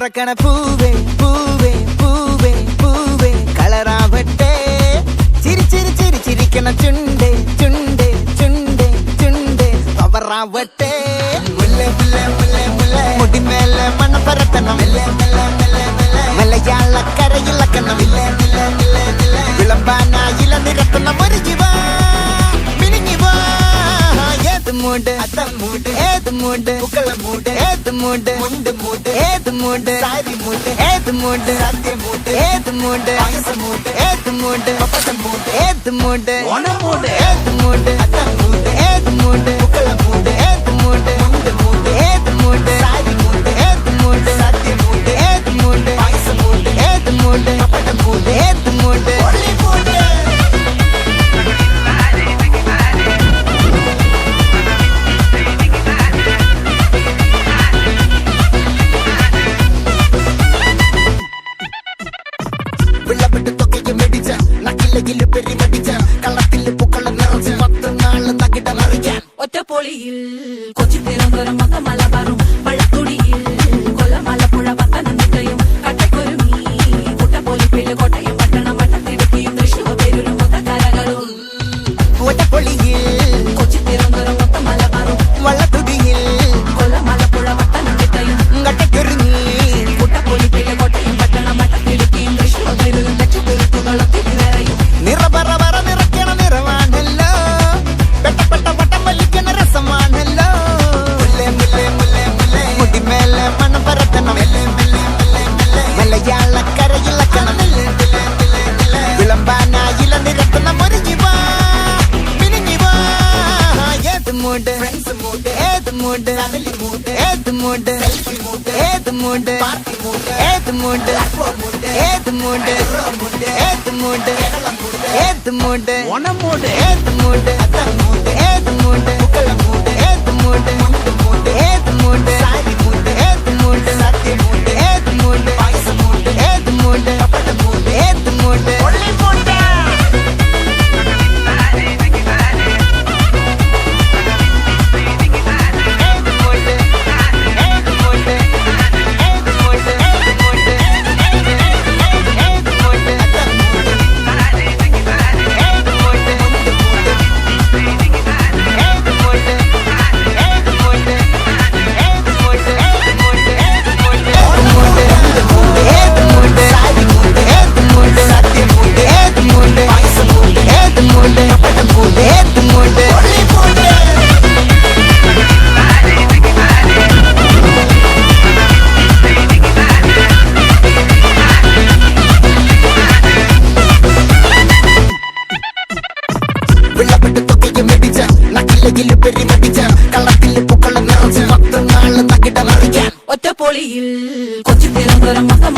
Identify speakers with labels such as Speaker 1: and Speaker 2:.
Speaker 1: തുറക്കണ പൂവേ പൂവേ പൂവേ പൂവേ കളറാവട്ടെ ചിരി ചിരി ചിരി ചിരിക്കണ ചുണ്ടേ ചുണ്ടേ ചുണ്ടേ ചുണ്ടേ പവറാവട്ടെ മുല്ലേ മുല്ലേ മുല്ലേ മുല്ലേ മുടിമേലെ മണ്ണ പരത്തണം മലയാളക്കരയിളക്കണം വിളമ്പാനായില നിരത്തണം ഒരു ജീവ മിനിങ്ങി വാ ഏത് മൂട് അത്തം മൂട് ഏത് മൂട് പുക്കള മൂട് ഏത് മൂട് മുണ്ട് മൂട് ഏത് മൂട് സാരി മൂട് ഏത് മൂട് സത്യ മൂട് ഏത് മൂട് പായസ മൂട് ഏത് മൂട് പപ്പടം മൂട് ഏത് മൂട് ഓണം മൂട് ഏത് മൂട് അത്തം മൂട് ഏത് മൂട് പുക്കള മൂട് ഏത് മൂട് മുണ്ട് മൂട് ഏത് മൂട് സാരി മൂട് ഏത് മൂട് സത്യ മൂട് ഏത് മൂട് പായസ മൂട് ഏത് മൂട് പപ്പടം മൂട് ഏത് മൂട്
Speaker 2: ഒറ്റപ്പൊളിയിൽ കൊച്ചി തിരുവനന്തപുരം മൊത്തം മലബാറും വള്ളത്തുടിയിൽ കൊല്ലമലപ്പുഴ പത്തനംതിട്ടയും കട്ടക്കൊരുമി കുട്ടപ്പൊലിപ്പില് കോട്ടയം പട്ടണം വട്ടത്തിടുക്കിയും തൃശ്ശൂർ പേരൂരും മൊത്തക്കരകളും
Speaker 1: ഒറ്റപ്പൊളിയിൽ
Speaker 2: കൊച്ചി തിരുവനന്തപുരം മൊത്തം മലബാറും
Speaker 1: വള്ളത്തുടിയിൽ
Speaker 2: കൊല്ലമലപ്പുഴ പത്തനംതിട്ടയും
Speaker 1: കട്ടക്കൊരുമി
Speaker 2: കുട്ടപ്പൊലിപ്പില് കോട്ടയം പട്ടണം വട്ടത്തിടുക്കിയും തൃശ്ശൂർ പേരൂരും ലക്ഷത്തിരുത്തുകളും തിരുവേറയും
Speaker 1: നിറപറ പറ നിറയ്ക്കണ നിറവാണല്ലോ പെട്ടപ്പെട്ട വട്ടം വലിക്കണ രസമാണല്ലോ മുല്ലേ മുല്ലേ മുല്ലേ മുല്ലേ മുടിമേലെ മണം പരത്തണം മലയാളക്കരയിളക്കണം വിളമ്പാനായില നിരത്തണം ഒരു ജീവ മിനിങ്ങി വാ ഏത് മൂട് ഏത് മൂട് ഏത് മൂട് ഏത് മൂട് ഏത് മൂട് ഏത് മൂട് ഏത് മൂട് ഏത് മൂട് ഓണം മൂട് ഏത് മൂട് ഏത് മൂട് പുക്കള മൂട് ഏത് മൂട് മുണ്ട് മൂട് ഏത് മൂട് സാരി മൂട് ഏത് മൂട് സത്യ മൂട് ഏത് മൂട് പായസ മൂട് ഏത് മൂട് പപ്പട മൂട് ഏത് മൂട് ഒള്ളി മൂട്
Speaker 2: ഒറ്റപ്പൊളിയിൽ കൊച്ചി തിരുവനന്തപുരം മൊത്തം